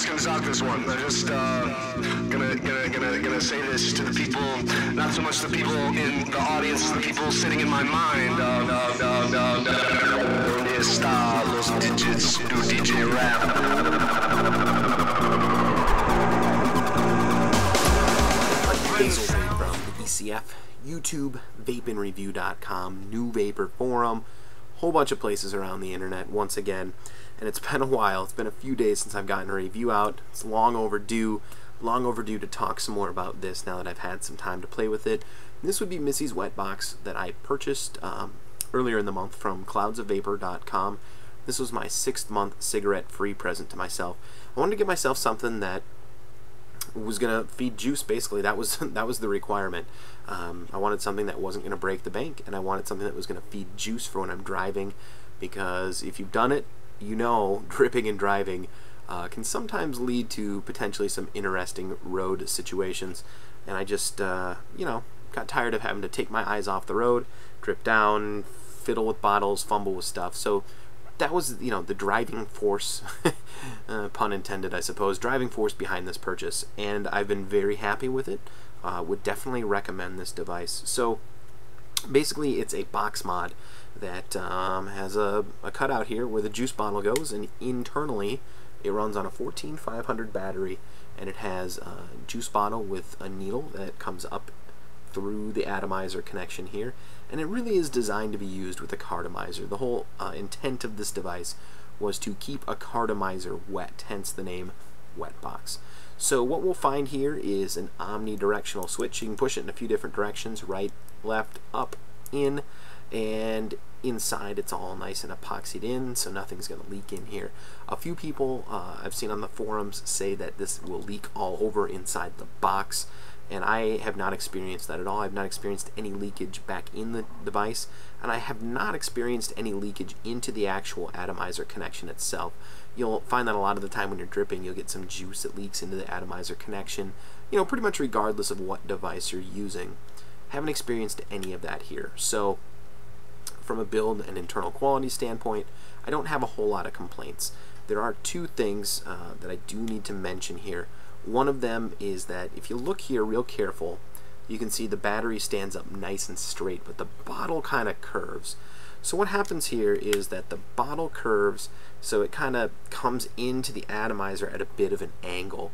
just gonna talk this one. I'm just gonna say this to the people, not so much the people in the audience, as the people sitting in my mind. ¿Dónde está los digits do DJ rap? Basilray from the ECF, YouTube, vapinreview.com, New Vapor Forum, whole bunch of places around the internet once again. And it's been a while. It's been a few days since I've gotten a review out. It's long overdue to talk some more about this now that I've had some time to play with it. And this would be Missy's WetBox that I purchased earlier in the month from cloudsofvapor.com. This was my 6th month cigarette-free present to myself. I wanted to give myself something that was gonna feed juice. Basically, that was the requirement. I wanted something that wasn't gonna break the bank, and I wanted something that was gonna feed juice for when I'm driving, because if you've done it, you know dripping and driving can sometimes lead to potentially some interesting road situations. And I just you know, got tired of having to take my eyes off the road, drip down, fiddle with bottles, fumble with stuff. So that was, you know, the driving force, pun intended, I suppose, driving force behind this purchase, and I've been very happy with it. Would definitely recommend this device. So basically, it's a box mod that has a cutout here where the juice bottle goes, and internally it runs on a 14500 battery, and it has a juice bottle with a needle that comes up through the atomizer connection here, and it really is designed to be used with a cartomizer. The whole intent of this device was to keep a cartomizer wet, hence the name WetBox. So what we'll find here is an omnidirectional switch. You can push it in a few different directions: right, left, up, in, and inside it's all nice and epoxied in, so nothing's going to leak in here. A few people I've seen on the forums say that this will leak all over inside the box, and I have not experienced that at all. I've not experienced any leakage back in the device, and I have not experienced any leakage into the actual atomizer connection itself. You'll find that a lot of the time when you're dripping, you'll get some juice that leaks into the atomizer connection, you know, pretty much regardless of what device you're using. Haven't experienced any of that here. So from a build and internal quality standpoint, I don't have a whole lot of complaints. There are two things that I do need to mention here. One of them is that if you look here real careful, you can see the battery stands up nice and straight, but the bottle kind of curves. So what happens here is that the bottle curves, so it kind of comes into the atomizer at a bit of an angle.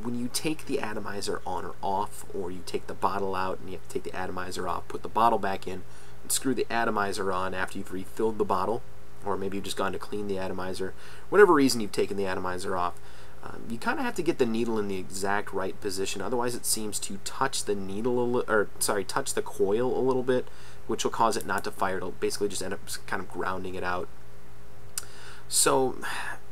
When you take the atomizer on or off, or you take the bottle out and you have to take the atomizer off, put the bottle back in, and screw the atomizer on after you've refilled the bottle, or maybe you've just gone to clean the atomizer, whatever reason you've taken the atomizer off, you kind of have to get the needle in the exact right position. Otherwise, it seems to touch the needle, touch the coil a little bit, which will cause it not to fire. It'll basically just end up kind of grounding it out. So,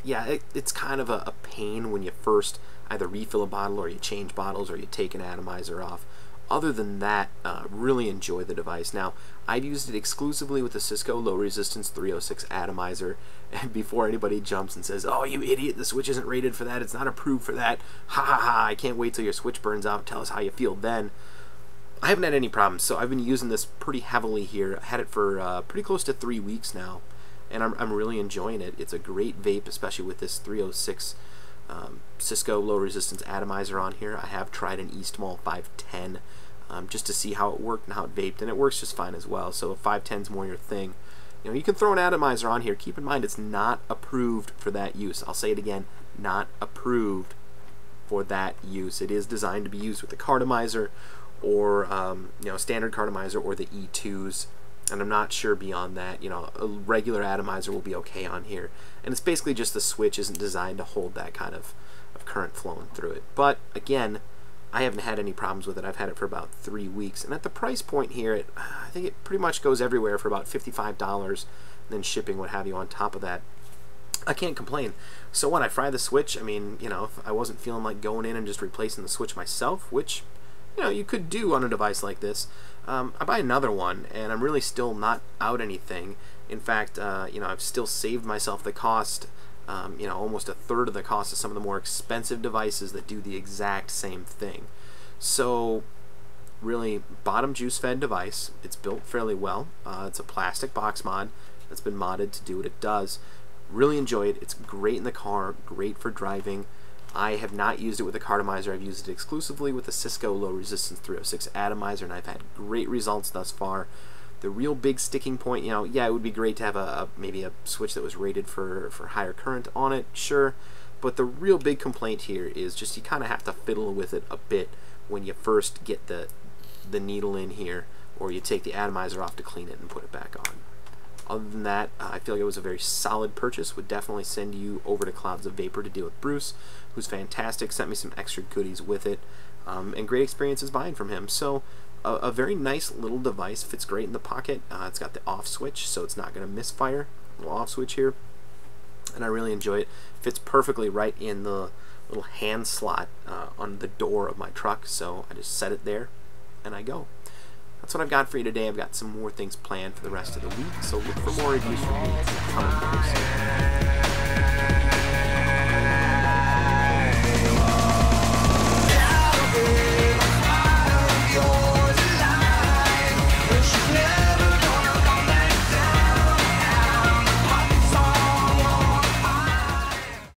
yeah, it's kind of a pain when you first either refill a bottle, or you change bottles, or you take an atomizer off. Other than that, really enjoy the device. Now, I've used it exclusively with the Cisco Low Resistance 306 atomizer, and before anybody jumps and says, "Oh, you idiot, the switch isn't rated for that, it's not approved for that, ha ha ha, I can't wait till your switch burns out, tell us how you feel then," I haven't had any problems. So I've been using this pretty heavily here. I had it for pretty close to 3 weeks now, and I'm really enjoying it. It's a great vape, especially with this 306 Cisco Low Resistance atomizer on here. I have tried an Eastmall 510 just to see how it worked and how it vaped, and it works just fine as well. So if 510 is more your thing, you know, you can throw an atomizer on here. Keep in mind, it's not approved for that use. I'll say it again, not approved for that use. It is designed to be used with the cartomizer, or you know, standard cartomizer, or the E2s. And I'm not sure beyond that. You know, a regular atomizer will be okay on here. And it's basically just the switch isn't designed to hold that kind of current flowing through it. But again, I haven't had any problems with it. I've had it for about 3 weeks. And at the price point here, I think it pretty much goes everywhere for about $55, and then shipping, what have you, on top of that. I can't complain. So when I fry the switch, I mean, you know, if I wasn't feeling like going in and just replacing the switch myself, which, you know, you could do on a device like this, I buy another one, and I'm really still not out anything. In fact, you know, I've still saved myself the cost, you know, almost a third of the cost of some of the more expensive devices that do the exact same thing. So really, bottom juice fed device. It's built fairly well. It's a plastic box mod that's been modded to do what it does. Really enjoy it. It's great in the car, great for driving. I have not used it with a cartomizer. I've used it exclusively with the Cisco low resistance 306 atomizer, and I've had great results thus far. The real big sticking point, yeah, it would be great to have maybe a switch that was rated for higher current on it, sure, but the real big complaint here is just you kind of have to fiddle with it a bit when you first get the needle in here, or you take the atomizer off to clean it and put it back on. Other than that, I feel like it was a very solid purchase. Would definitely send you over to Clouds of Vapor to deal with Bruce, who's fantastic, sent me some extra goodies with it, and great experiences buying from him. So a very nice little device, fits great in the pocket. It's got the off switch, so it's not going to misfire. Little off switch here, and I really enjoy it. Fits perfectly right in the little hand slot on the door of my truck, so I just set it there and I go. That's what I've got for you today. I've got some more things planned for the rest of the week, so look for more reviews from me in the coming videos.